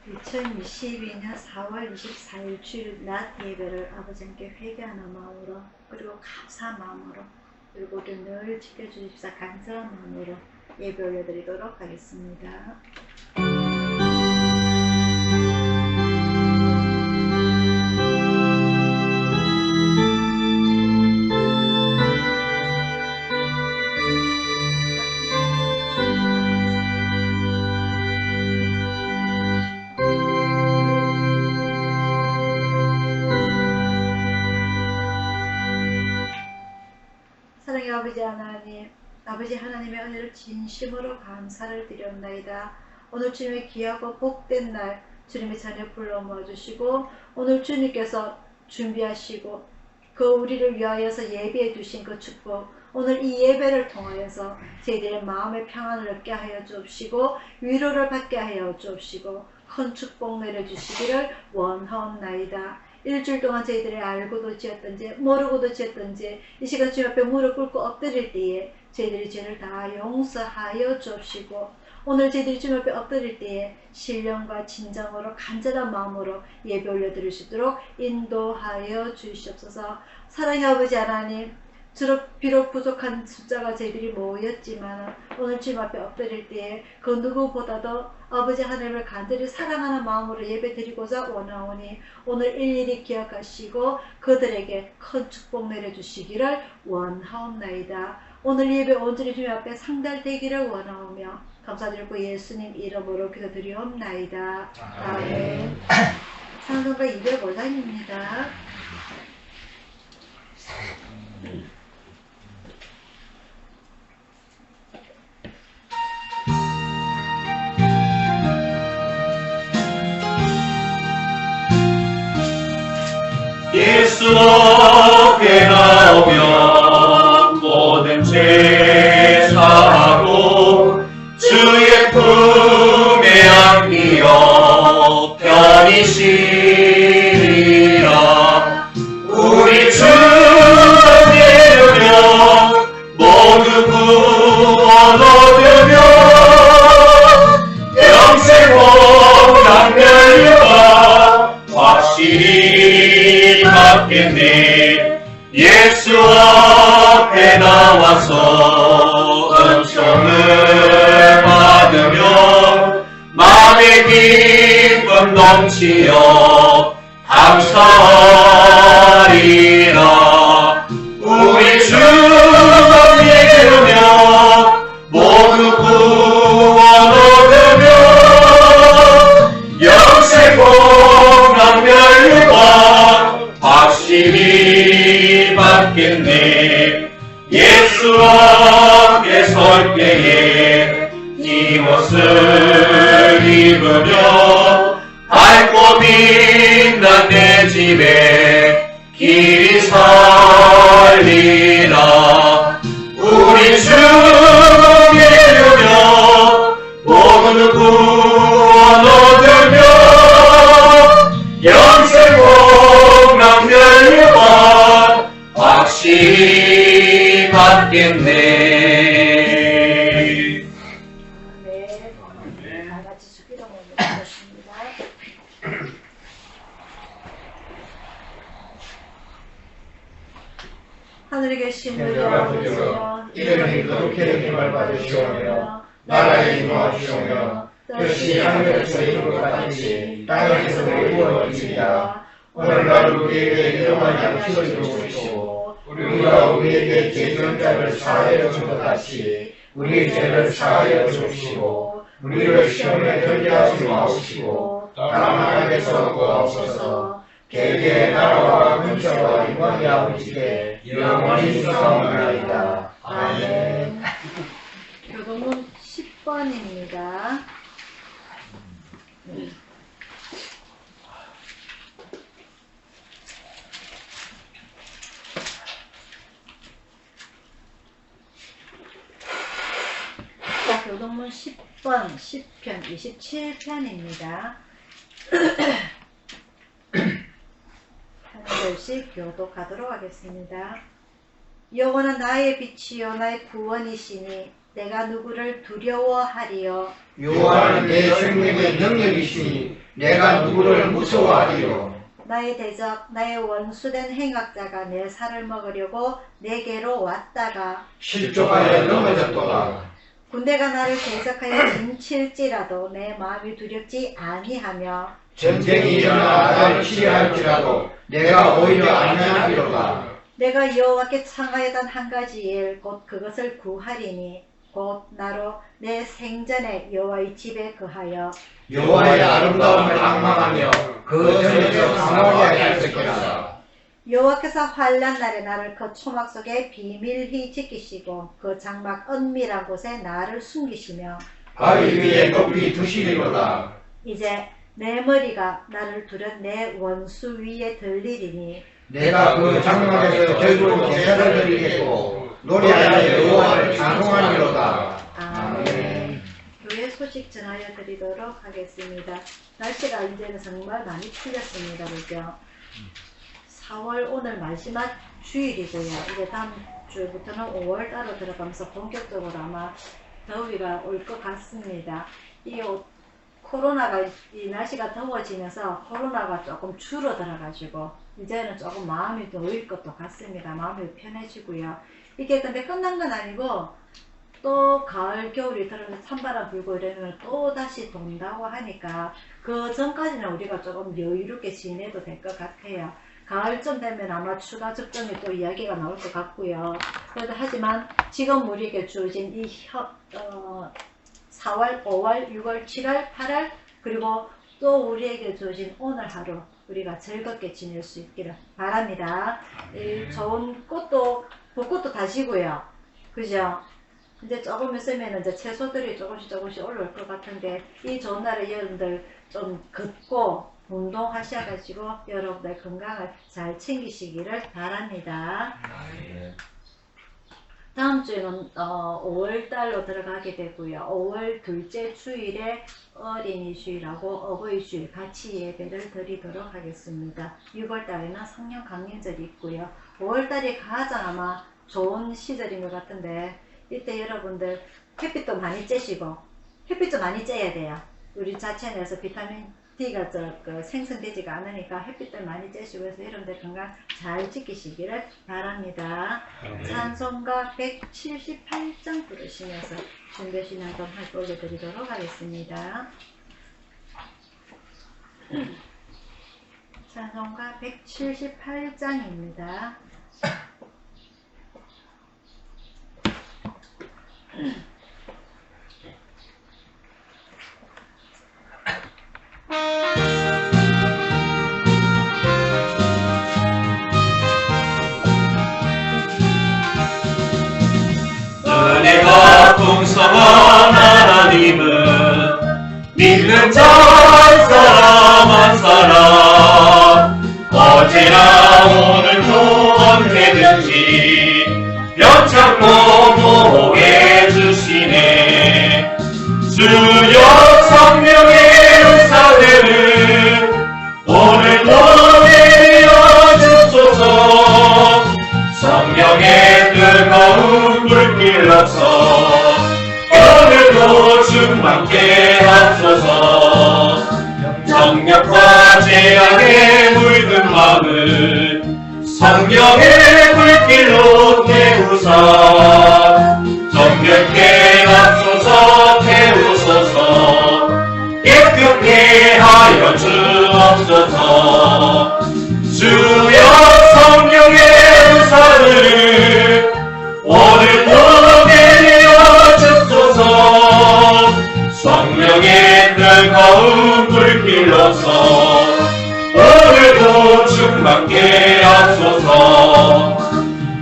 2022년 4월 24일 주일 낮 예배를 아버지께 회개하는 마음으로 그리고 감사한 마음으로 그리고 우리를 늘 지켜주십사 간절한 마음으로 예배 올려드리도록 하겠습니다. 사랑의 아버지 하나님, 아버지 하나님의 은혜를 진심으로 감사를 드렸나이다. 오늘 주님의 귀하고 복된 날 주님의 자녀 불러 모아주시고 오늘 주님께서 준비하시고 그 우리를 위하여서 예배해 주신 그 축복, 오늘 이 예배를 통하여서 저희들의 마음의 평안을 얻게 하여 주옵시고 위로를 받게 하여 주옵시고 큰 축복 내려주시기를 원하옵나이다. 일주일 동안 저희들이 알고도 지었던지 모르고도 지었던지 이 시간 주님 앞에 무릎 꿇고 엎드릴 때에 저희들이 죄를 다 용서하여 주옵시고 오늘 저희들이 주님 앞에 엎드릴 때에 신령과 진정으로 간절한 마음으로 예배 올려드릴 수 있도록 인도하여 주시옵소서. 사랑의 아버지 하나님, 비록 부족한 숫자가 저희들이 모였지만 오늘 주님 앞에 엎드릴 때에 그 누구보다도 아버지 하나님을 간절히 사랑하는 마음으로 예배드리고자 원하오니 오늘 일일이 기억하시고 그들에게 큰 축복 내려주시기를 원하옵나이다. 오늘 예배 온전히 주님 앞에 상달되기를 원하오며 감사드리고 예수님 이름으로 기도드리옵나이다. 아멘. 상승가 205장입니다. 예수 앞에 나오면 모든 죄 사하고 주의 품에 안기어 편히 쉬리라. 우리 주 믿으며 모두 구원 얻으며 영생 복락멸류가 확실히 받겠네. 예수 앞에 나와서 은총을 받으며 마음의 기쁨 넘치어 감사하리라. 우리 주 믿으며 모두 구원 얻으며 영생 복락멸류관 확실히 받겠네. 예수 앞에 설 때에 이 옷을 입으며 밝고 빛난 내 집에 길이 살리라. 우리 주 믿으며 모두 구원 얻으며 영생 복락멸류관 확실히 받겠네. 네, 다 같이 주기도 모르겠습니다. 하늘에 계신 우리 아버지여, 이름이 거룩히 힘을 받으시오며 나라의 임하시오며 뜻이 하늘에서 이룬 것 같이 땅에서 이루어지리라. 오늘날 우리에게 일용할 양식을 주시고 우리가 우리에게 죄지은 자를 사하여 준 것 같이 우리 죄를 사하여 주시고 우리를 시험에 들게 하지 마시고 다만 악에서 구하옵소서. 개개의 나라와 근처와 영광이 아버지께 영원히 있사옵나이다. 아멘. 교동문 10번입니다. 교동문 10번 10편 27편입니다. 한 절씩 교독하도록 하겠습니다. 여호와는 나의 빛이요 나의 구원이시니 내가 누구를 두려워하리요. 여호와는 내 생명의 능력이시니 내가 누구를 무서워하리요. 나의 대적, 나의 원수된 행악자가 내 살을 먹으려고 내게로 왔다가 실족하여 넘어졌도다. 군대가 나를 대적하여 진칠지라도 내 마음이 두렵지 아니하며 전쟁이 일어나 나를 치료할지라도 내가 오히려 안전하리로다. 내가 여호와께 청하였던 한 가지 일 곧 그것을 구하리니 곧 나로 내 생전에 여호와의 집에 거하여 여호와의 아름다움을 앙망하며 그 전에서 강하게 할 것이라. 여호와께서 환난 날에 나를 그 초막 속에 비밀히 지키시고 그 장막 은밀한 곳에 나를 숨기시며 바위 위에 높이 두시리로다. 이제 내 머리가 나를 두른 내 원수 위에 들리리니 내가 그 장막에서 결국 제사를 드리겠고 노래하여 여호와를 찬송하리로다. 아멘. 교회 소식 전하여 드리도록 하겠습니다. 날씨가 이제는 정말 많이 풀렸습니다. 그죠? 4월 오늘 마지막 주일이고요. 이제 다음 주부터는 5월 달로 들어가면서 본격적으로 아마 더위가 올 것 같습니다. 이 코로나가 이 날씨가 더워지면서 코로나가 조금 줄어들어가지고 이제는 조금 마음이 놓일 것도 같습니다. 마음이 편해지고요. 이게 근데 끝난 건 아니고 또 가을 겨울이 들어서 찬바람 불고 이러면 또 다시 돈다고 하니까 그 전까지는 우리가 조금 여유롭게 지내도 될 것 같아요. 가을쯤 되면 아마 추가 접종이 또 이야기가 나올 것 같고요. 그래도 하지만 지금 우리에게 주어진 이 4월, 5월, 6월, 7월, 8월 그리고 또 우리에게 주어진 오늘 하루 우리가 즐겁게 지낼 수 있기를 바랍니다. 이 좋은 꽃도 벚꽃도 다시고요. 그죠? 이제 조금 있으면 이제 채소들이 조금씩 올라올 것 같은데 이 좋은 날에 여러분들 좀 걷고 운동하셔가지고 여러분들 건강을 잘 챙기시기를 바랍니다. 다음 주에는 5월달로 들어가게 되고요. 5월 둘째 주일에 어린이 주일하고 어버이 주일 같이 예배를 드리도록 하겠습니다. 6월달에는 성령 강림절이 있고요. 5월달이 가장 아마 좋은 시절인 것 같은데 이때 여러분들 햇빛도 많이 쬐시고 햇빛도 많이 쬐야 돼요. 우리 자체 내에서 비타민 D가 생성되지가 않으니까 햇빛들 많이 쬐시고 해서 여러분들 건강 잘 지키시기를 바랍니다. 찬송가 178장 부르시면서 준비신앙 좀 올려드리도록 하겠습니다. 찬송가 178장입니다. 은혜가 풍성한 하나님은 믿는 자 한 사람 한 사람 어제나 오늘도 언제든지 연착고 보호해 주시네. 주여 성령의 은사들을 오늘도 내려 주소서. 성령의 뜨거운 불길로서 오늘도 충만케 하소서. 정력과 재앙에 물든 마음을 성령의 불길로 태우사. 정결케 하소서. 태우소서. 깨끗게 하여 주옵소서. 주여 성령의 은사를 오늘도 내려 주소서. 성령의 뜨거운 불길로서 오늘도 충만케 하소서.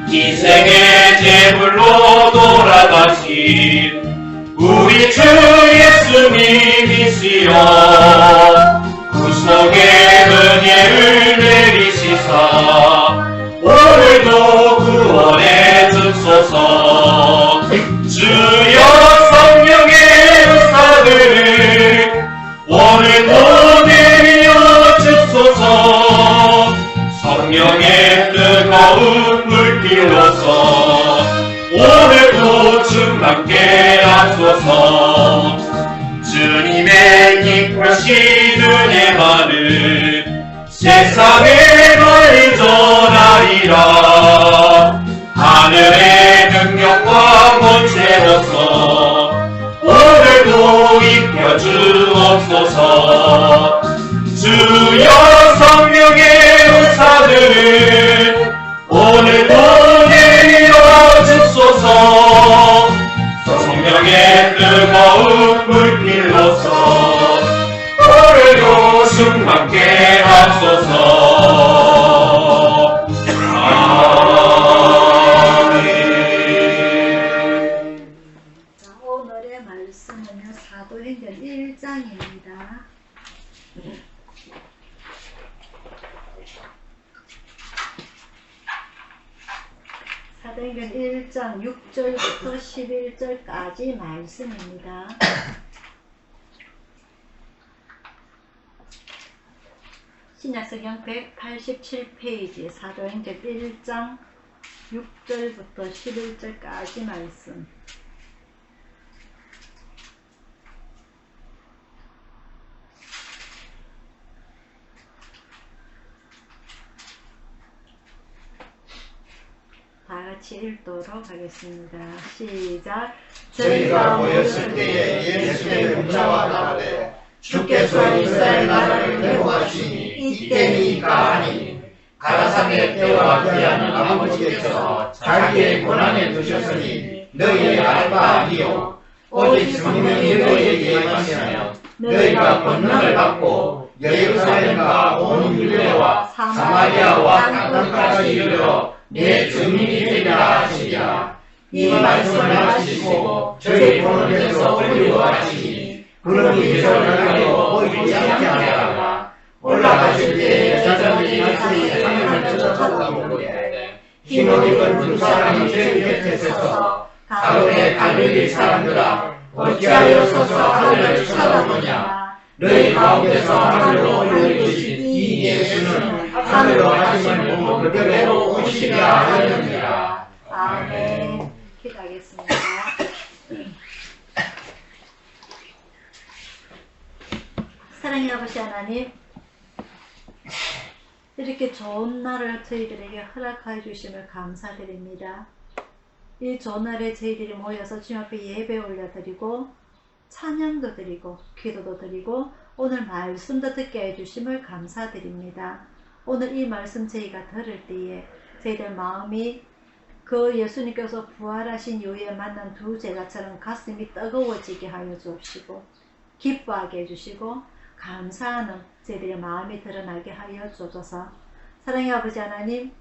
희생의 제물로 돌아가신 우리 주 예수님이시여 구속의 은혜를 내리시사 오늘도 구원해 주소서. 주여 성령의 은사들을 오늘도 내려 주소서. 성령의 뜨거운 불길로서 오늘도 충만케 주신 은혜만은 세상에 널 전하리라. 하늘의 능력과 권세로서 오늘도 입혀 주옵소서. 주여 성령의 은사를 오늘도 내려 주소서. 성령의 뜨거운 불길로서 오늘도 충만케 하소서. 아멘. 자, 오늘의 말씀은요, 사도행전 1장입니다. 사도행전 1장 6절부터 11절까지 말씀입니다. 신약성경 187페이지 사도행전 1장 6절부터 11절까지 말씀. 다같이 읽도록 하겠습니다. 시작. 저희가 모였을 때에 예수의 문자와 나라되 주께서 이스라엘 나라를 회복하시니 이때니까 하니 가라사대 때와 기하는 아버지께서 자기의 권한에 두셨으니 너희의 알바 아니요 오직 성령이 너희에게 임하시면 너희가 권능을 받고 예루살렘과 온 유대와 사마리아와 땅끝까지 이르러 내 증인이 되리라 하시리라. 이 말씀을 마치시고 저희 본원에서 올리고 가시니 구름이 저를 보이지 않게 하다가 올라가실 때 여자들이 같이 하늘을 쳐다보는데 흰옷 입은 두 사람이 저희 곁에 서서 가로되 갈릴리 사람들아 어찌하여 서서 하늘을 쳐다보냐. 너희 가운데서 하늘로 올려주신 이 예수는 하늘로 하심을 보고 그대로 오시리라 하였느니라. 아멘. 기도하겠습니다. 사랑의 아버지 하나님, 이렇게 좋은 날을 저희들에게 허락하여 주심을 감사드립니다. 이 좋은 날에 저희들이 모여서 주님 앞에 예배 올려드리고 찬양도 드리고 기도도 드리고 오늘 말씀도 듣게 해주심을 감사드립니다. 오늘 이 말씀 저희가 들을 때에 저희들 마음이 그 예수님께서 부활하신 이후에 만난 두 제자처럼 가슴이 뜨거워지게 하여 주옵시고 기뻐하게 해주시고 감사하는 저희들의 마음이 드러나게 하여 주옵소서. 사랑의 아버지 하나님,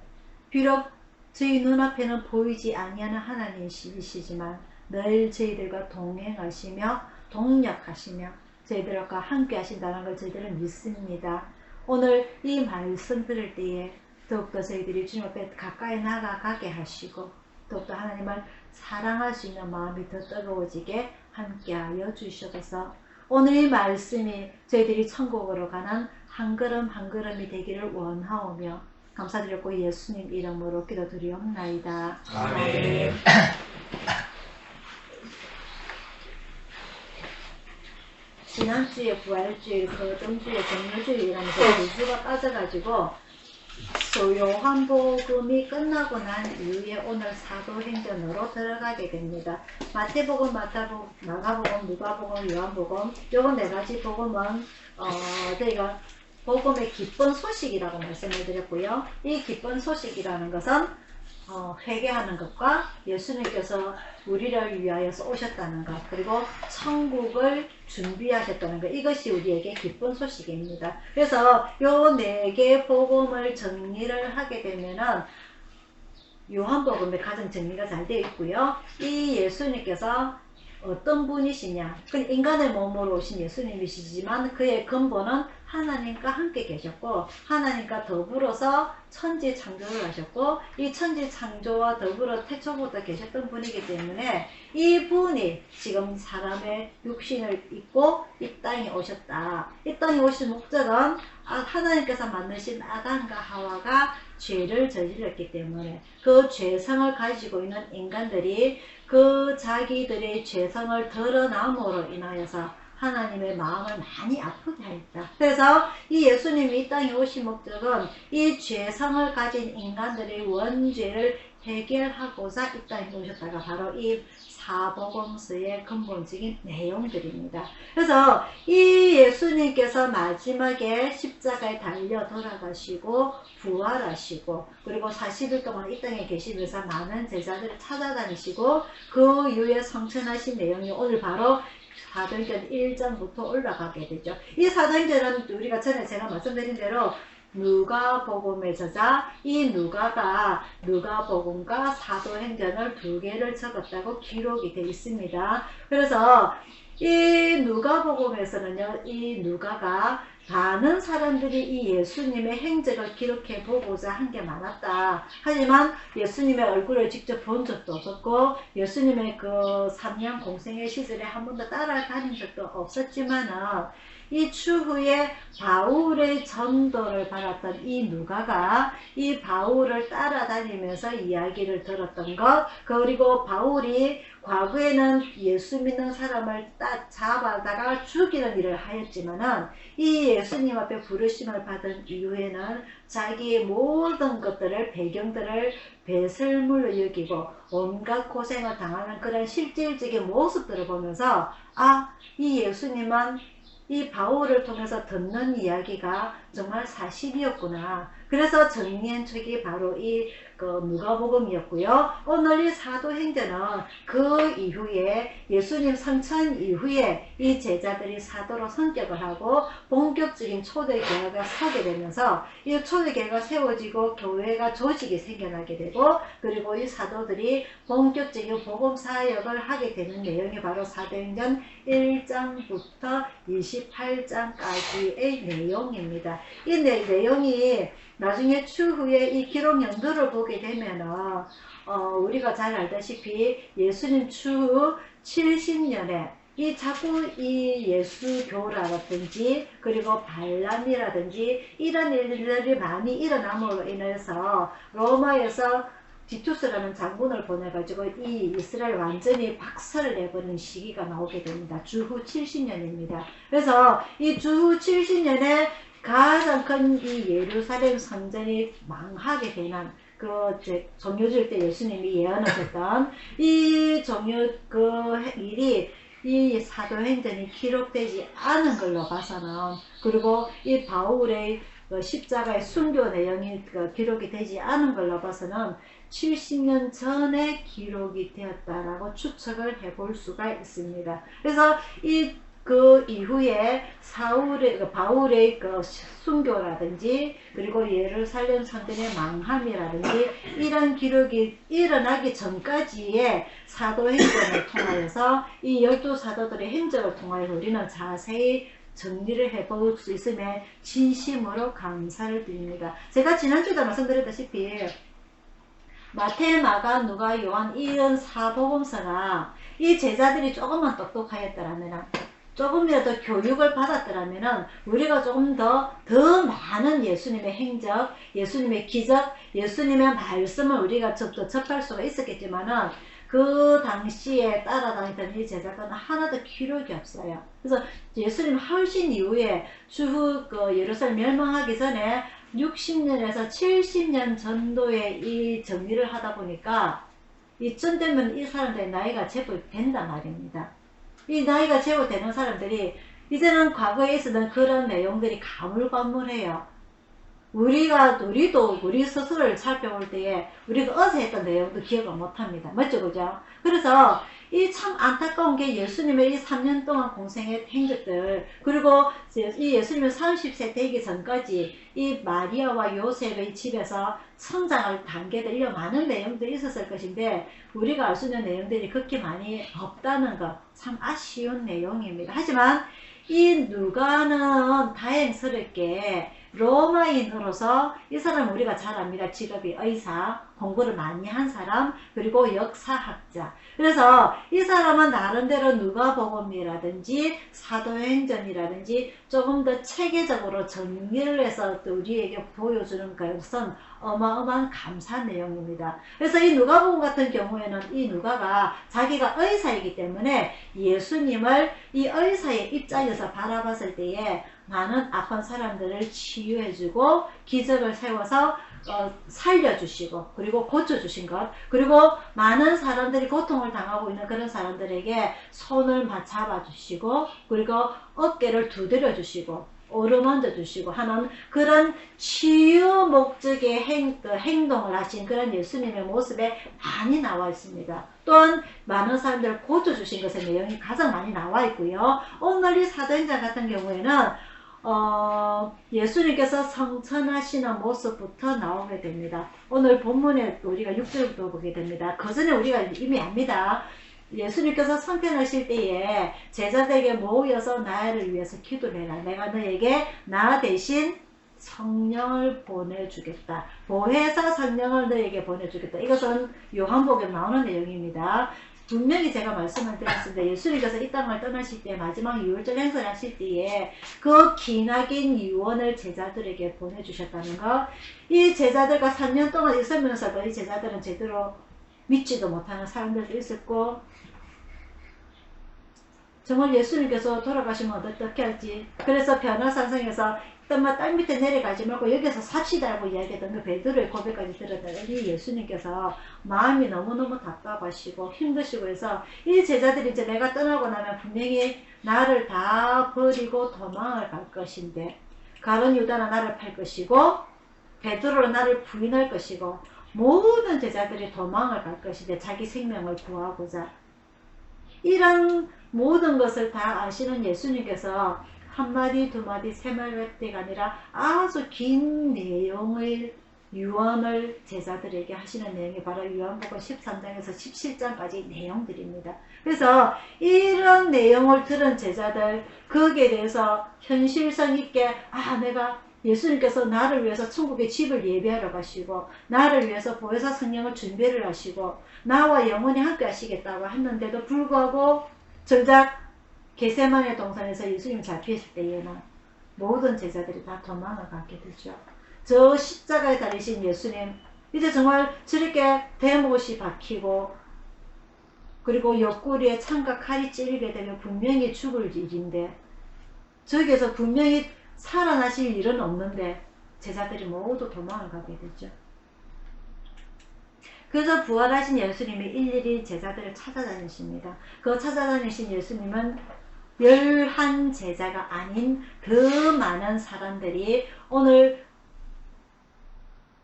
비록 저희 눈앞에는 보이지 아니하는 하나님이시지만 늘 저희들과 동행하시며 동력하시며 저희들과 함께 하신다는 걸 저희들은 믿습니다. 오늘 이 말씀 들을 때에 더욱더 저희들이 주님 앞에 가까이 나아가게 하시고 더욱더 하나님을 사랑할 수 있는 마음이 더 뜨거워지게 함께하여 주셔서 오늘 이 말씀이 저희들이 천국으로 가는 한 걸음 한 걸음이 되기를 원하오며 감사드렸고 예수님 이름으로 기도드리옵나이다. 아멘. 지난주에 부활주일, 거정주에 정묘주일이라면서 두 주가 빠져가지고 요한복음이 끝나고 난 이후에 오늘 사도행전으로 들어가게 됩니다. 마태복음, 마가복음, 누가복음, 요한복음 요거 네 가지 복음은 저희가 복음의 기쁜 소식이라고 말씀을 드렸고요. 이 기쁜 소식이라는 것은 회개하는 것과 예수님께서 우리를 위하여서 오셨다는 것, 그리고 천국을 준비하셨다는 것, 이것이 우리에게 기쁜 소식입니다. 그래서 요 네 개의 복음을 정리를 하게 되면은 요한복음에 가장 정리가 잘 되어 있고요. 이 예수님께서 어떤 분이시냐, 그 인간의 몸으로 오신 예수님이시지만 그의 근본은 하나님과 함께 계셨고 하나님과 더불어서 천지 창조를 하셨고 이 천지 창조와 더불어 태초부터 계셨던 분이기 때문에 이 분이 지금 사람의 육신을 입고 이 땅에 오셨다. 이 땅에 오신 목적은 하나님께서 만드신 아담과 하와가 죄를 저질렀기 때문에 그 죄성을 가지고 있는 인간들이 그 자기들의 죄성을 드러남으로 인하여서 하나님의 마음을 많이 아프게 하였다. 그래서 이 예수님이 이 땅에 오신 목적은 이 죄성을 가진 인간들의 원죄를 해결하고자 이 땅에 오셨다가 바로 이 사복음서의 근본적인 내용들입니다. 그래서 이 예수님께서 마지막에 십자가에 달려 돌아가시고 부활하시고 그리고 40일 동안 이 땅에 계시면서 많은 제자들을 찾아다니시고 그 이후에 성천하신 내용이 오늘 바로 사도행전 1장부터 올라가게 되죠. 이 사도행전은 우리가 전에 제가 말씀드린 대로 누가복음의 저자 이 누가가 누가복음과 사도행전을 두 개를 적었다고 기록이 되어 있습니다. 그래서 이 누가복음에서는요, 이 누가가 많은 사람들이 이 예수님의 행적을 기록해 보고자 한 게 많았다. 하지만 예수님의 얼굴을 직접 본 적도 없었고 예수님의 그 3년 공생의 시절에 한 번도 따라다닌 적도 없었지만은 이 추후에 바울의 전도를 받았던 이 누가가 이 바울을 따라다니면서 이야기를 들었던 것, 그리고 바울이 과거에는 예수 믿는 사람을 잡아다가 죽이는 일을 하였지만은 이 예수님 앞에 부르심을 받은 이후에는 자기의 모든 것들을 배경들을 배설물로 여기고 온갖 고생을 당하는 그런 실질적인 모습들을 보면서 이 예수님은 이 바울을 통해서 듣는 이야기가 정말 사실이었구나. 그래서 정리한 책이 바로 이 누가복음이었고요. 오늘 이 사도행전은 그 이후에 예수님 성천 이후에 이 제자들이 사도로 성격을 하고 본격적인 초대교회가 서게 되면서 이 초대교회가 세워지고 교회가 조직이 생겨나게 되고 그리고 이 사도들이 본격적인 복음사역을 하게 되는 내용이 바로 사도행전 1장부터 28장까지의 내용입니다. 이 내용이 나중에 추후에 이 기록 연도를 보게 되면은 우리가 잘 알다시피 예수님 추후 70년에 이 자꾸 이 예수교라든지 그리고 반란이라든지 이런 일들이 많이 일어남으로 인해서 로마에서 디투스라는 장군을 보내가지고 이 이스라엘 완전히 박살을 내버린 시기가 나오게 됩니다. 주후 70년입니다. 그래서 이 주후 70년에 가장 큰 이 예루살렘 성전이 망하게 되는 종려주일 때 예수님이 예언하셨던 이 일이 이 사도행전이 기록되지 않은 걸로 봐서는 그리고 이 바울의 십자가의 순교 내용이 기록이 되지 않은 걸로 봐서는 70년 전에 기록이 되었다라고 추측을 해볼 수가 있습니다. 그래서 그 이후에 바울의 순교라든지 그리고 예루살렘 성전의 망함이라든지 이런 기록이 일어나기 전까지의 사도행전을 통하여서 이 12사도들의 행적을 통하여서 우리는 자세히 정리를 해볼 수 있음에 진심으로 감사를 드립니다. 제가 지난주에도 말씀드렸다시피 마태, 마가, 누가, 요한 이런 사복음서가 이 제자들이 조금만 똑똑하였더라면 조금이라도 교육을 받았더라면 우리가 조금 더 많은 예수님의 행적, 예수님의 기적, 예수님의 말씀을 우리가 좀 더 접할 수가 있었겠지만은 그 당시에 따라다니던 이 제자들은 하나도 기록이 없어요. 그래서 예수님 하신 이후에 추후 예루살렘 멸망하기 전에 60년에서 70년 전도에 이 정리를 하다 보니까 이쯤 되면 이 사람들의 나이가 제법 된단 말입니다. 이 나이가 제법 되는 사람들이 이제는 과거에 있었던 그런 내용들이 가물가물해요. 우리도 우리 스스로를 살펴볼 때에 우리가 어제 했던 내용도 기억을 못합니다. 맞죠? 그죠? 그래서 이 참 안타까운 게 예수님의 이 3년 동안 공생의 행적들 그리고 이 예수님의 30세 되기 전까지 이 마리아와 요셉의 집에서 성장할 단계들 이런 많은 내용들이 있었을 것인데 우리가 알 수 있는 내용들이 그렇게 많이 없다는 것 참 아쉬운 내용입니다. 하지만 이 누가는 다행스럽게 로마인으로서 이 사람 우리가 잘 압니다. 직업이 의사. 공부를 많이 한 사람, 그리고 역사학자. 그래서 이 사람은 나름대로 누가복음이라든지 사도행전이라든지 조금 더 체계적으로 정리를 해서 또 우리에게 보여주는 것은 어마어마한 감사 내용입니다. 그래서 이 누가복음 같은 경우에는 이 누가가 자기가 의사이기 때문에 예수님을 이 의사의 입장에서 바라봤을 때에 많은 아픈 사람들을 치유해주고 기적을 세워서 살려주시고 그리고 고쳐주신 것, 그리고 많은 사람들이 고통을 당하고 있는 그런 사람들에게 손을 잡아주시고 그리고 어깨를 두드려 주시고 어루만져 주시고 하는 그런 치유 목적의 행동을 하신 그런 예수님의 모습에 많이 나와 있습니다. 또한 많은 사람들을 고쳐주신 것의 내용이 가장 많이 나와 있고요. 오늘 이 사도행전 같은 경우에는 예수님께서 성천하시는 모습부터 나오게 됩니다. 오늘 본문에 우리가 6절부터 보게 됩니다. 그 전에 우리가 이미 압니다. 예수님께서 성천하실 때에 제자들에게 모여서 나를 위해서 기도를 해라. 내가 너에게 나 대신 성령을 보내주겠다. 보혜사 성령을 너에게 보내주겠다. 이것은 요한복음에 나오는 내용입니다. 분명히 제가 말씀을 드렸습니다. 예수님께서 이 땅을 떠나실 때 마지막 유월절 행사를 하실 때에 그 기나긴 유언을 제자들에게 보내주셨다는 것. 이 제자들과 3년 동안 있으면서도 이 제자들은 제대로 믿지도 못하는 사람들도 있었고 정말 예수님께서 돌아가시면 어떻게 할지, 그래서 변화산성에서 땅 밑에 내려가지 말고 여기서 삽시다라고 이야기했던 그 베드로의 고백까지 들었더니 예수님께서 마음이 너무너무 답답하시고 힘드시고 해서 이 제자들이 이제 내가 떠나고 나면 분명히 나를 다 버리고 도망을 갈 것인데 가룟 유다는 나를 팔 것이고 베드로는 나를 부인할 것이고 모든 제자들이 도망을 갈 것인데 자기 생명을 구하고자, 이런 모든 것을 다 아시는 예수님께서 한마디 두마디 세마디가 아니라 아주 긴 내용의 유언을 제자들에게 하시는 내용이 바로 요한복음 13장에서 17장까지 내용들입니다. 그래서 이런 내용을 들은 제자들, 거기에 대해서 현실성 있게 내가 예수님께서 나를 위해서 천국의 집을 예비하러 가시고 나를 위해서 보혜사 성령을 준비를 하시고 나와 영원히 함께 하시겠다고 했는데도 불구하고 정작 겟세마네 동산에서 예수님 잡히실 때에는 모든 제자들이 다 도망을 가게 되죠. 저 십자가에 달리신 예수님, 이제 정말 저렇게 대못이 박히고 그리고 옆구리에 창과 칼이 찔리게 되면 분명히 죽을 일인데 저기에서 분명히 살아나실 일은 없는데 제자들이 모두 도망을 가게 되죠. 그래서 부활하신 예수님이 일일이 제자들을 찾아다니십니다. 그 찾아다니신 예수님은 11 제자가 아닌 더 많은 사람들이 오늘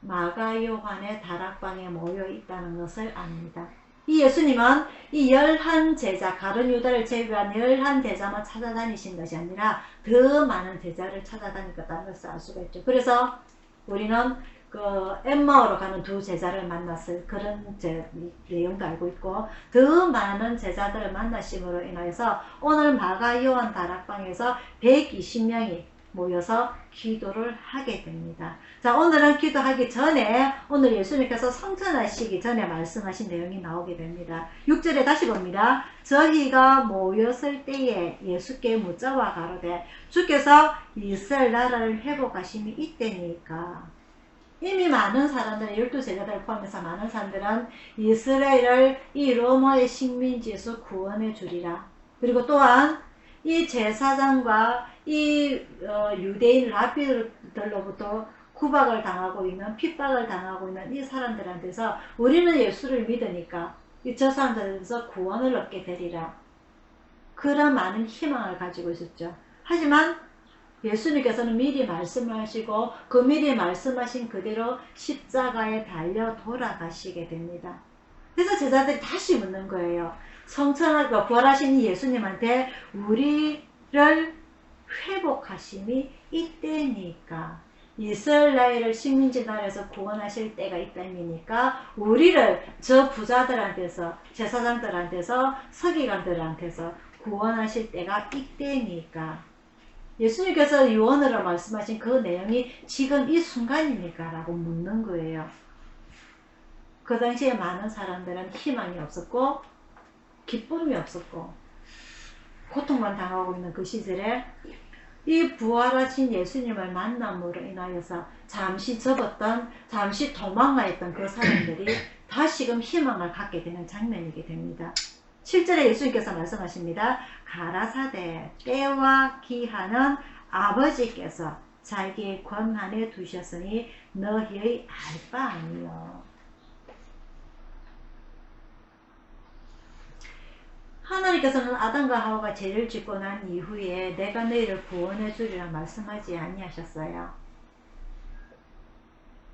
마가 요한의 다락방에 모여 있다는 것을 압니다. 이 예수님은 이 11 제자, 가룟 유다를 제외한 11 제자만 찾아다니신 것이 아니라 더 많은 제자를 찾아다니겠다는 것을 알 수가 있죠. 그래서 우리는 그 엠마오로 가는 두 제자를 만났을 그런 내용도 알고 있고, 더 많은 제자들을 만나심으로 인해서 오늘 마가 요한 다락방에서 120명이 모여서 기도를 하게 됩니다. 자, 오늘은 기도하기 전에 오늘 예수님께서 성천하시기 전에 말씀하신 내용이 나오게 됩니다. 6절에 다시 봅니다. 저희가 모였을 때에 예수께 묻자와 가로되 주께서 이스라엘 나라를 회복하심이 이때니까. 이미 많은 사람들은 12제자들을 포함해서 많은 사람들은 이스라엘을 이 로마의 식민지에서 구원해 주리라. 그리고 또한 이 제사장과 이 유대인 라비들로부터 구박을 당하고 있는, 핍박을 당하고 있는 이 사람들한테서 우리는 예수를 믿으니까 저 사람들에서 구원을 얻게 되리라. 그런 많은 희망을 가지고 있었죠. 하지만 예수님께서는 미리 말씀하시고 그 미리 말씀하신 그대로 십자가에 달려 돌아가시게 됩니다. 그래서 제자들이 다시 묻는 거예요. 성천하고 부활하신 예수님한테 우리를 회복하심이 이때니까, 이스라엘을 식민지 나라에서 구원하실 때가 이때니까 우리를 저 부자들한테서, 제사장들한테서, 서기관들한테서 구원하실 때가 이때니까, 예수님께서 유언으로 말씀하신 그 내용이 지금 이 순간입니까? 라고 묻는 거예요. 그 당시에 많은 사람들은 희망이 없었고 기쁨이 없었고 고통만 당하고 있는 그 시절에 이 부활하신 예수님을 만남으로 인하여서 잠시 접었던, 잠시 도망가있던 그 사람들이 다시금 희망을 갖게 되는 장면이게 됩니다. 7절에 예수님께서 말씀하십니다. 가라사대 때와 기한은 아버지께서 자기의 권한에 두셨으니 너희의 알 바 아니요. 하나님께서는 아담과 하와가 죄를 짓고 난 이후에 내가 너희를 구원해 주리라 말씀하지 아니하셨어요.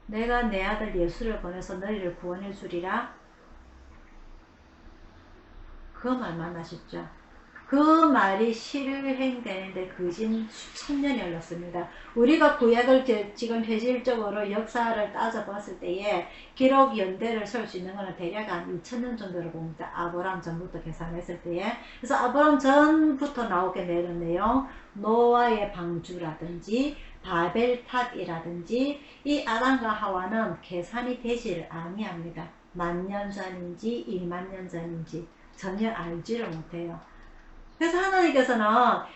내가 내 아들 예수를 보내서 너희를 구원해 주리라 그 말만 하셨죠. 그 말이 실행되는데 그진 수천 년이 흘렀습니다. 우리가 구약을 지금 현실적으로 역사를 따져봤을 때에 기록 연대를 세울 수 있는 것은 대략 한 2000년 정도로 봅니다. 아브라함 전부터 계산했을 때에. 그래서 아브라함 전부터 나오게 되는 내용, 노아의 방주라든지 바벨탑이라든지 이 아담과 하와는 계산이 되지를 아니합니다. 10,000년 전인지 20,000년 전인지 전혀 알지를 못해요. 그래서 하나님께서는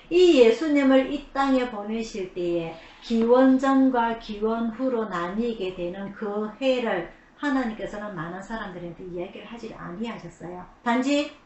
이 예수님을 이 땅에 보내실 때에 기원전과 기원후로 나뉘게 되는 그 해를 하나님께서는 많은 사람들한테 이야기를 하지 아니하셨어요. 단지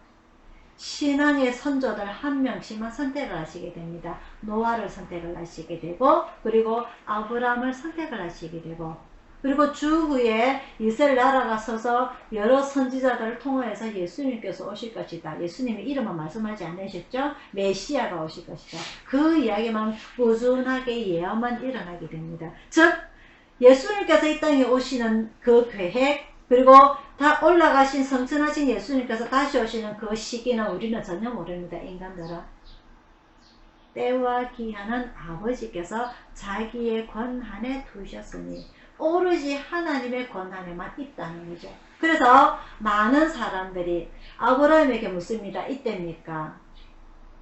신앙의 선조들 한 명씩만 선택을 하시게 됩니다. 노아를 선택을 하시게 되고, 그리고 아브라함을 선택을 하시게 되고, 그리고 주후에 이스라엘 나라가 서서 여러 선지자들을 통해서 예수님께서 오실 것이다. 예수님의 이름은 말씀하지 않으셨죠? 메시아가 오실 것이다. 그 이야기만 꾸준하게 예언만 일어나게 됩니다. 즉 예수님께서 이 땅에 오시는 그 계획, 그리고 다 올라가신 성천하신 예수님께서 다시 오시는 그 시기는 우리는 전혀 모릅니다. 인간들은. 때와 기한은 아버지께서 자기의 권한에 두셨으니 오로지 하나님의 권한에만 있다는 거죠. 그래서 많은 사람들이 아브라함에게 묻습니다. 이때입니까?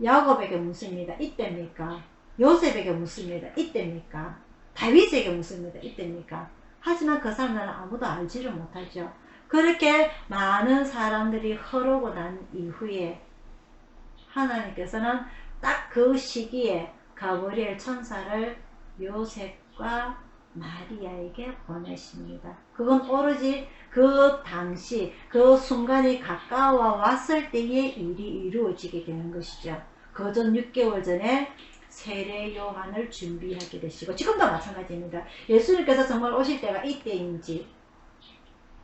야곱에게 묻습니다. 이때입니까? 요셉에게 묻습니다. 이때입니까? 다윗에게 묻습니다. 이때입니까? 하지만 그 사람들은 아무도 알지를 못하죠. 그렇게 많은 사람들이 흐르고 난 이후에 하나님께서는 딱 그 시기에 가브리엘 천사를 요셉과 마리아에게 보내십니다. 그건 오로지 그 당시 그 순간이 가까워 왔을 때의 일이 이루어지게 되는 것이죠. 그 전 6개월 전에 세례 요한을 준비하게 되시고, 지금도 마찬가지입니다. 예수님께서 정말 오실 때가 이때인지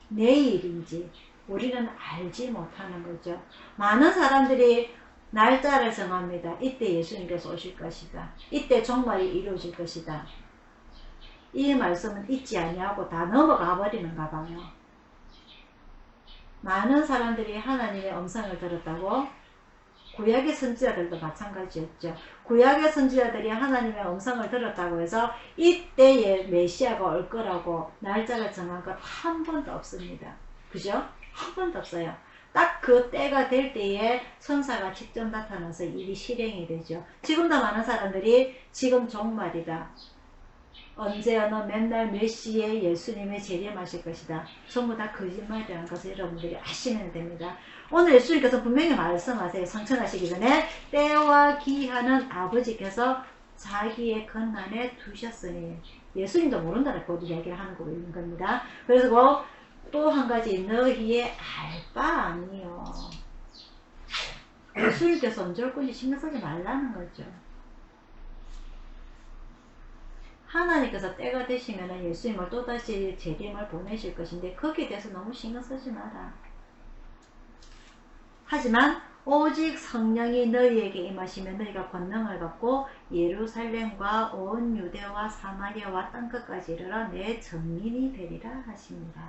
내일인지 우리는 알지 못하는 거죠. 많은 사람들이 날짜를 정합니다. 이때 예수님께서 오실 것이다. 이때 종말이 이루어질 것이다. 이 말씀은 잊지 아니하고 다 넘어가 버리는가 봐요. 많은 사람들이 하나님의 음성을 들었다고, 구약의 선지자들도 마찬가지였죠. 구약의 선지자들이 하나님의 음성을 들었다고 해서 이때에 메시아가 올 거라고 날짜를 정한 것 한 번도 없습니다. 그죠? 한 번도 없어요. 딱 그 때가 될 때에 천사가 직접 나타나서 일이 실행이 되죠. 지금도 많은 사람들이 지금 종말이다, 언제 어느 맨날 몇 시에 예수님이 재림하실 것이다, 전부 다 거짓말이라는 것을 여러분들이 아시면 됩니다. 오늘 예수님께서 분명히 말씀하세요. 성천하시기 전에 때와 기한은 아버지께서 자기의 권한에 두셨으니, 예수님도 모른다고 이야기를 하는 거 있는 겁니다. 그래서 또 한 가지, 너희의 알 바 아니요. 예수님께서 언제 올 건지 신경 쓰지 말라는 거죠. 하나님께서 때가 되시면 예수님을 또다시 재림을 보내실 것인데 거기에 대해서 너무 신경 쓰지 마라. 하지만 오직 성령이 너희에게 임하시면 너희가 권능을 받고 예루살렘과 온 유대와 사마리아와 땅끝까지 이르러 내 증인이 되리라 하십니다.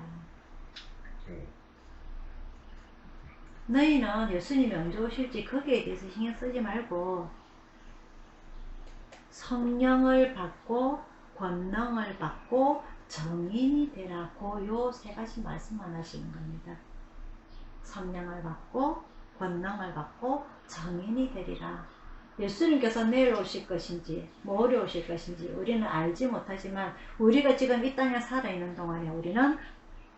너희는 예수님이 언제 오실지 거기에 대해서 신경 쓰지 말고 성령을 받고 권능을 받고 증인이 되라, 요 세 가지 말씀만 하시는 겁니다. 성령을 받고 권능을 받고 증인이 되리라. 예수님께서 내일 오실 것인지 모레 오실 것인지 우리는 알지 못하지만, 우리가 지금 이 땅에 살아있는 동안에 우리는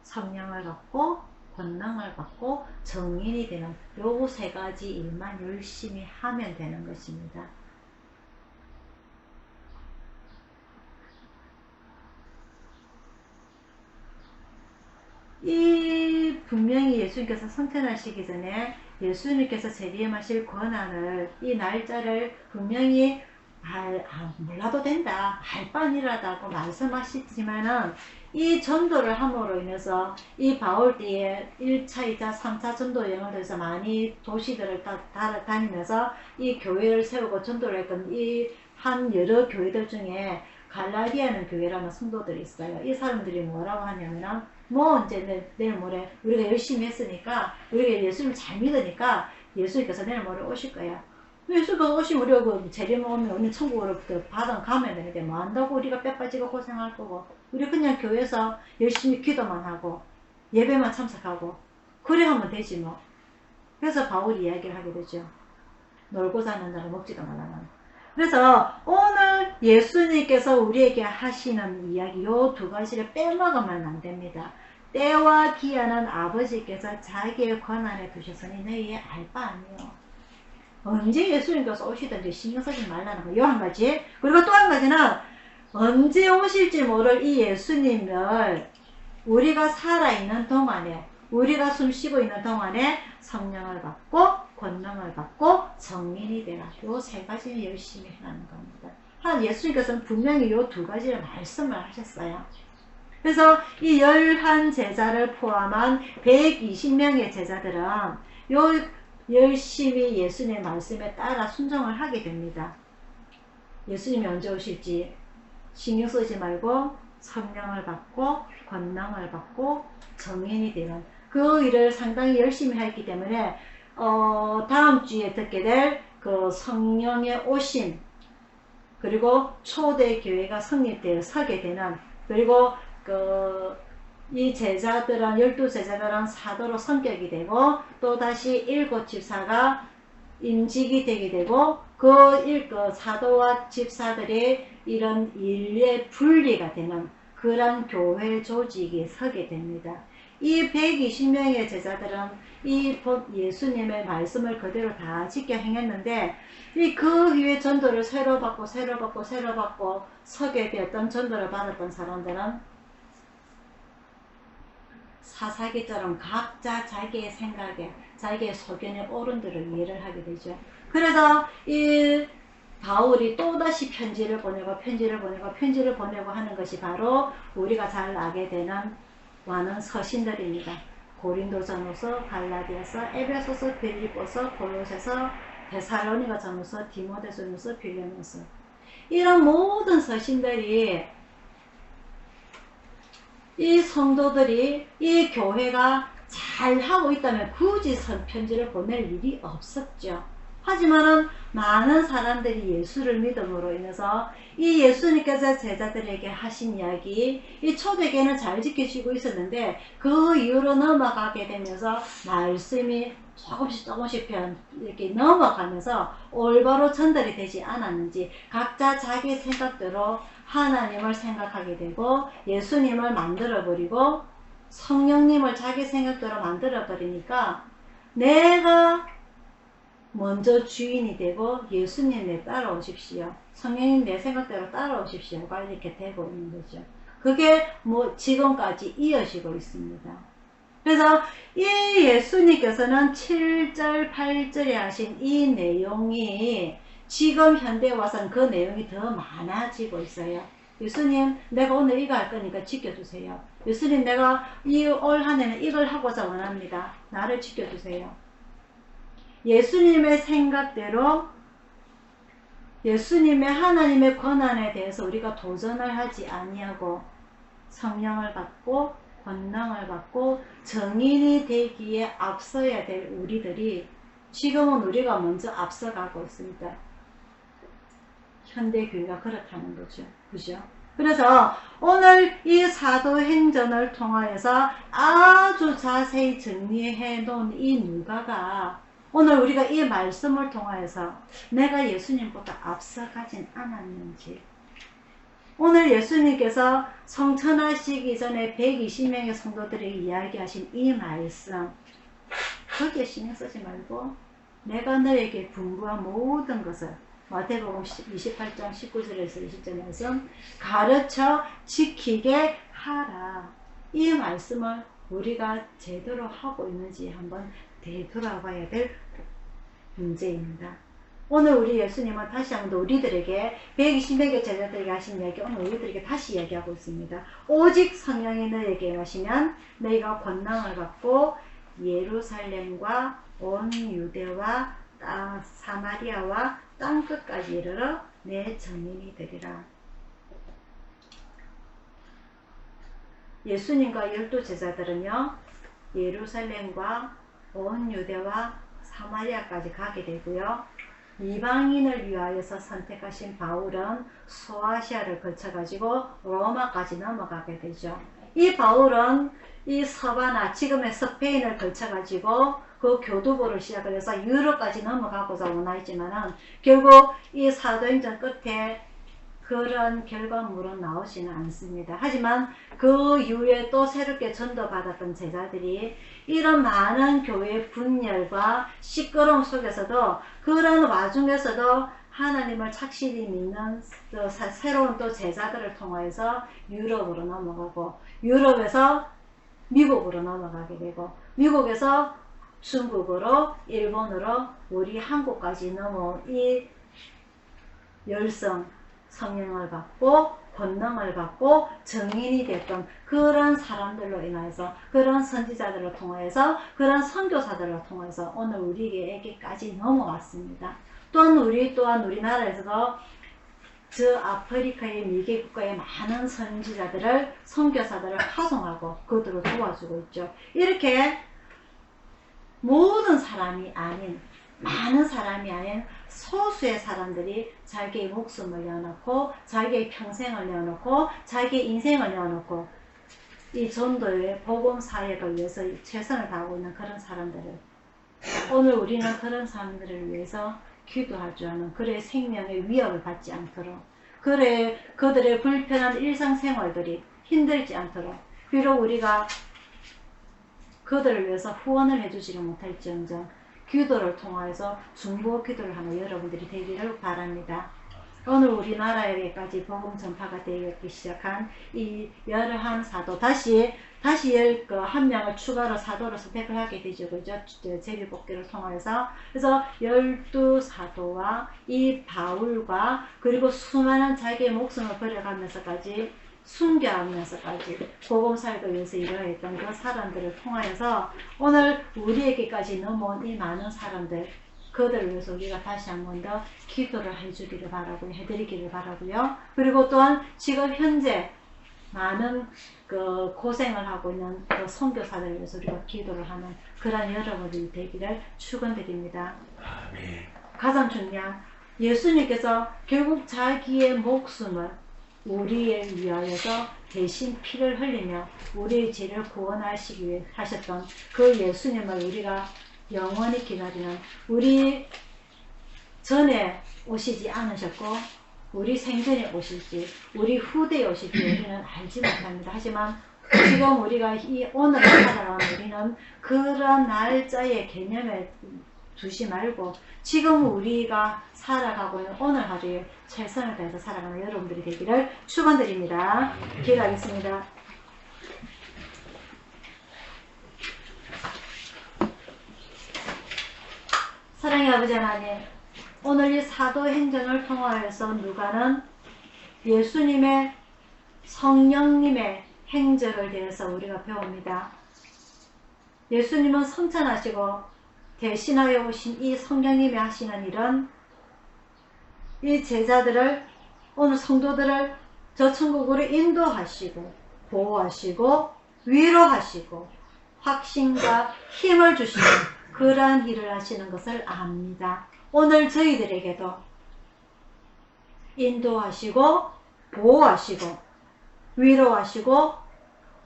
성령을 받고 권능을 받고 정인이 되는 요 세 가지 일만 열심히 하면 되는 것입니다. 이 분명히 예수님께서 성탄하시기 전에 예수님께서 재림하실 권한을 이 날짜를 분명히 몰라도 된다, 할 바니라다고 말씀하시지만은 이 전도를 함으로 인해서 이 바울 때에 1차, 2차, 3차 전도 여행을 해서 많이 도시들을 다니면서 이 교회를 세우고 전도를 했던 이 한 여러 교회들 중에 갈라디아는 교회라는 성도들이 있어요. 이 사람들이 뭐라고 하냐면은 뭐 이제 내일 모레 우리가 열심히 했으니까 우리가 예수님을 잘 믿으니까 예수님께서 내일 모레 오실 거야. 예수가 오시면 우리가 그 재림 오면 우리 천국으로부터 받아 가면 되는데 뭐 한다고 우리가 뼈 빠지고 고생할 거고 우리 그냥 교회에서 열심히 기도만 하고 예배만 참석하고 그래 하면 되지 뭐. 그래서 바울이 이야기를 하게 되죠. 놀고 사는 자는 먹지도 말라는. 그래서 오늘 예수님께서 우리에게 하시는 이야기 요 두 가지를 빼먹으면 안 됩니다. 때와 기한은 아버지께서 자기의 권한에 두셨으니 너희의 알 바 아니요. 언제 예수님께서 오시든지 신경 쓰지 말라는 거. 요 한 가지. 그리고 또 한 가지는 언제 오실지 모를 이 예수님을 우리가 살아있는 동안에 우리가 숨쉬고 있는 동안에 성령을 받고 권능을 받고 정인이 되라. 요 세 가지는 열심히 하는 겁니다. 예수님께서는 분명히 요 두 가지를 말씀을 하셨어요. 그래서 이 11제자를 포함한 120명의 제자들은 요 열심히 예수님의 말씀에 따라 순종을 하게 됩니다. 예수님이 언제 오실지 신경 쓰지 말고 성령을 받고 권능을 받고 정인이 되는 그 일을 상당히 열심히 했기 때문에 다음 주에 듣게 될 그 성령의 오심 그리고 초대 교회가 성립되어 서게 되는 그리고 이 제자들은 12제자들은 사도로 성격이 되고 또다시 7 집사가 임직이 되게 되고 그 사도와 집사들의 이런 일의 분리가 되는 그런 교회 조직이 서게 됩니다. 이 120명의 제자들은 이 예수님의 말씀을 그대로 다 지켜 행했는데 그 후에 전도를 새로 받고 서게 되었던 전도를 받았던 사람들은 사사기처럼 각자 자기의 생각에 자기의 소견에 옳은 대로 이해를 하게 되죠. 그래서 이 바울이 또다시 편지를 보내고 하는 것이 바로 우리가 잘 알게 되는 많은 서신들입니다. 고린도전후서, 갈라디아서, 에베소서, 빌립보서, 골로새서, 데살로니가전후서, 디모데전후서, 빌레몬서 이런 모든 서신들이 이 성도들이 이 교회가 잘 하고 있다면 굳이 편지를 보낼 일이 없었죠. 하지만은 많은 사람들이 예수를 믿음으로 인해서 이 예수님께서 제자들에게 하신 이야기 이 초대교회는 잘 지켜지고 있었는데 그 이후로 넘어가게 되면서 말씀이 조금씩 이렇게 넘어가면서 올바로 전달이 되지 않았는지 각자 자기 생각대로 하나님을 생각하게 되고 예수님을 만들어버리고 성령님을 자기 생각대로 만들어버리니까 내가 먼저 주인이 되고 예수님 내 따라오십시오. 성령님 내 생각대로 따라오십시오가 이렇게 되고 있는 거죠. 그게 뭐 지금까지 이어지고 있습니다. 그래서 이 예수님께서는 7절 8절에 하신 이 내용이 지금 현대에 와서는 그 내용이 더 많아지고 있어요. 예수님 내가 오늘 이거 할 거니까 지켜주세요. 예수님 내가 올 한 해는 이걸 하고자 원합니다. 나를 지켜주세요. 예수님의 생각대로 예수님의 하나님의 권한에 대해서 우리가 도전을 하지 아니하고 성령을 받고 권능을 받고 정인이 되기에 앞서야 될 우리들이 지금은 우리가 먼저 앞서가고 있습니다. 현대교회가 그렇다는 거죠. 그죠? 그래서 오늘 이 사도행전을 통하여서 아주 자세히 정리해 놓은 이 누가가 오늘 우리가 이 말씀을 통하여서 내가 예수님보다 앞서가진 않았는지 오늘 예수님께서 성천하시기 전에 120명의 성도들에게 이야기하신 이 말씀, 거기에 신경 쓰지 말고 내가 너에게 분부한 모든 것을 마태복음 28장 19절에서 20절 말씀 가르쳐 지키게 하라. 이 말씀을 우리가 제대로 하고 있는지 한번 되돌아봐야 될 문제입니다. 오늘 우리 예수님은 다시 한번 우리들에게 120명의 제자들에게 하신 이야기 오늘 우리들에게 다시 이야기하고 있습니다. 오직 성령이 너에게 오시면 너희가 권능을 받고 예루살렘과 온 유대와 사마리아와 땅끝까지 이르러 내 증인이 되리라. 예수님과 12제자들은요 예루살렘과 온 유대와 사마리아까지 가게 되고요. 이방인을 위하여서 선택하신 바울은 소아시아를 거쳐가지고 로마까지 넘어가게 되죠. 이 바울은 이 서바나 지금의 스페인을 거쳐가지고 그 교두보를 시작을 해서 유럽까지 넘어가고자 원하지만은 결국 이 사도행전 끝에 그런 결과물은 나오지는 않습니다. 하지만 그 이후에 또 새롭게 전도받았던 제자들이 이런 많은 교회 분열과 시끄러움 속에서도 그런 와중에서도 하나님을 착실히 믿는 또 새로운 또 제자들을 통하여서 유럽으로 넘어가고 유럽에서 미국으로 넘어가게 되고 미국에서 중국으로 일본으로 우리 한국까지 넘어온 이 열성 성령을 받고 권능을 받고 증인이 됐던 그런 사람들로 인해서 그런 선지자들을 통해서 그런 선교사들을 통해서 오늘 우리에게까지 넘어왔습니다. 또한 우리나라에서도 저 아프리카의 미개 국가의 많은 선지자들을 선교사들을 파송하고 그들을 도와주고 있죠. 이렇게 모든 사람이 아닌 많은 사람이 아닌 소수의 사람들이 자기의 목숨을 내어놓고 자기의 평생을 내어놓고 자기의 인생을 내어놓고 이 전도의 복음 사역을 위해서 최선을 다하고 있는 그런 사람들을 오늘 우리는 그런 사람들을 위해서 기도할 줄 아는 그의 생명의 위협을 받지 않도록 그들의 불편한 일상생활들이 힘들지 않도록 비록 우리가 그들을 위해서 후원을 해주지를 못할지언정 기도를 통해서 중보 기도를 하는 여러분들이 되기를 바랍니다. 오늘 우리나라에까지 복음 전파가 되기 시작한 이 11 사도 다시 한 명을 추가로 사도로 선택을 하게 되죠. 그죠? 제비 뽑기를 통해서 그래서 12 사도와 이 바울과 그리고 수많은 자기의 목숨을 버려가면서까지 순교하면서까지 복음 사역을 위해서 일어했던 그 사람들을 통하여서 오늘 우리에게까지 넘어온 이 많은 사람들 그들을 위해서 우리가 다시 한 번 더 기도를 해주기를 바라고 해드리기를 바라고요. 그리고 또한 지금 현재 많은 그 고생을 하고 있는 그 선교사들을 위해서 우리가 기도를 하는 그런 여러분들이 되기를 축원드립니다. 아멘. 가장 중요한 예수님께서 결국 자기의 목숨을 우리를 위하여서 대신 피를 흘리며 우리의 죄를 구원하시기 위해 하셨던 그 예수님을 우리가 영원히 기다리는 우리 전에 오시지 않으셨고 우리 생전에 오실지 우리 후대에 오실지 우리는 알지 못합니다. 하지만 지금 우리가 이 오늘을 살아가는 우리는 그런 날짜의 개념에 두지 말고 지금 우리가 살아가고 있는 오늘 하루에 최선을 다해서 살아가는 여러분들이 되기를 축원드립니다. 기도하겠습니다. 사랑의 아버지 하나님, 오늘 이 사도행전을 통하여서 누가는 예수님의 성령님의 행적을 대해서 우리가 배웁니다. 예수님은 성찬하시고 대신하여 오신 이 성령님이 하시는 일은 이 제자들을 오늘 성도들을 저 천국으로 인도하시고 보호하시고 위로하시고 확신과 힘을 주시는 그러한 일을 하시는 것을 압니다. 오늘 저희들에게도 인도하시고 보호하시고 위로하시고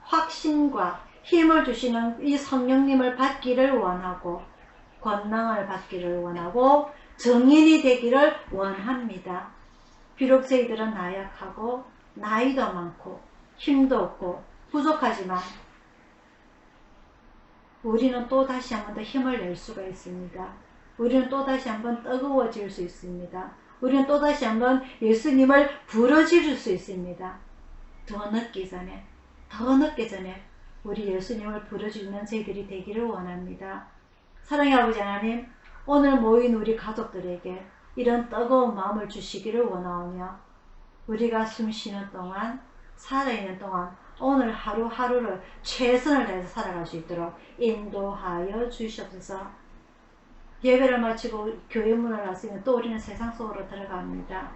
확신과 힘을 주시는 이 성령님을 받기를 원하고 권능을 받기를 원하고 증인이 되기를 원합니다. 비록 저희들은 나약하고 나이도 많고 힘도 없고 부족하지만 우리는 또 다시 한번 더 힘을 낼 수가 있습니다. 우리는 또 다시 한번 뜨거워질 수 있습니다. 우리는 또 다시 한번 예수님을 부르짖을 수 있습니다. 더 늦기 전에 우리 예수님을 부르짖는 저희들이 되기를 원합니다. 사랑의 아버지 하나님, 오늘 모인 우리 가족들에게 이런 뜨거운 마음을 주시기를 원하오며 우리가 숨 쉬는 동안, 살아있는 동안 오늘 하루하루를 최선을 다해서 살아갈 수 있도록 인도하여 주시옵소서. 예배를 마치고 교회 문을 나서면 또 우리는 세상 속으로 들어갑니다.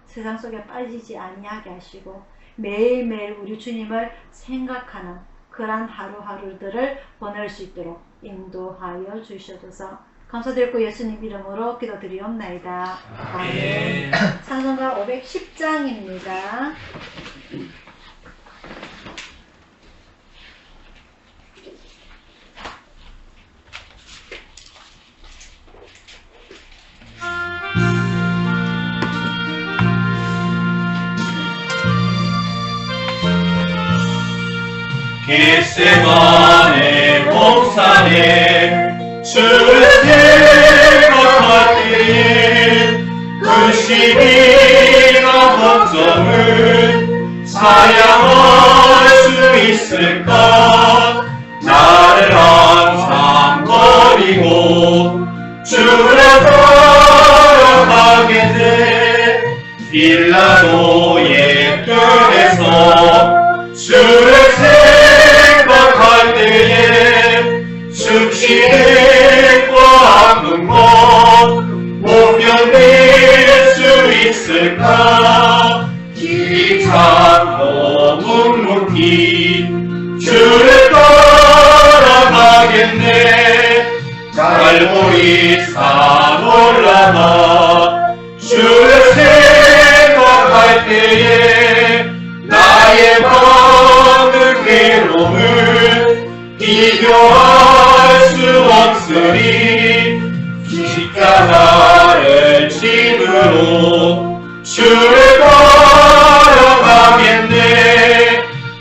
세상 속에 빠지지 아니하게 하시고 매일매일 우리 주님을 생각하는 그러한 하루하루들을 보낼 수 있도록 인도하여 주시옵소서. 감사드리고 예수님 이름으로 기도드리옵나이다. 아멘. 찬송가 510장입니다. 겟세마네 동산에 주를 생각할 때에 그 시기나 걱정을 사양할 수 있을까. 나를 항상 버리고 주를 따라가게 돼. 빌라도의 뜰에서 주를 생각할 때에 숨쉬기과 아픈 것 못 견딜 수 있을까. 길이 참고 묵묵히 주를 따라가겠네. 갈보리 산 올라가 주를 생각할 때에 나의 많은 괴로움을 비교할 수 없으니 십자가를 짐으로 주를 따라가겠네.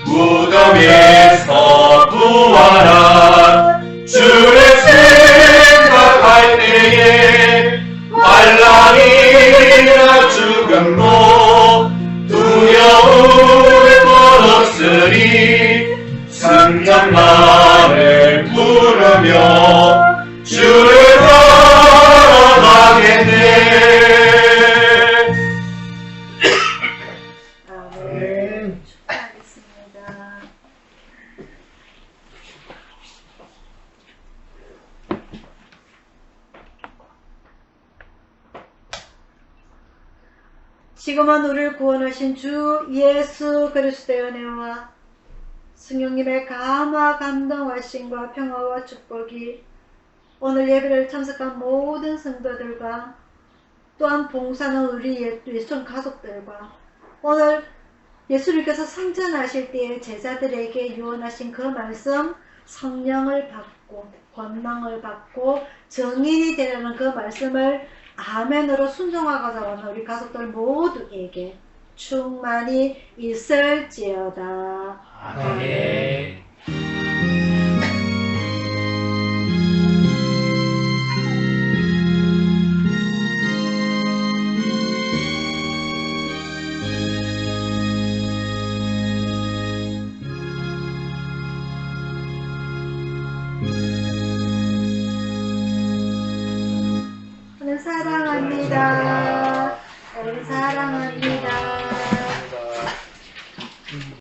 무덤에서 부활한 주를 생각할 때에 환난이나 죽음도 두려움을 없으리. 성령 나를 부르며 주를 따라가겠네. 아멘. 축하하겠습니다. 지금은 우리를 구원하신 주 예수 그리스도의 은혜와 성령님의 감화 감동하심과 평화와 축복이 오늘 예배를 참석한 모든 성도들과 또한 봉사하는 우리 예수님 가족들과 오늘 예수님께서 성전하실 때에 제자들에게 유언하신 그 말씀, 성령을 받고 권능을 받고 정인이 되라는 그 말씀을 아멘으로 순종하고자 하는 우리 가족들 모두에게 충만히 있을지어다. 아멘. 사랑합니다. 여러분 사랑합니다.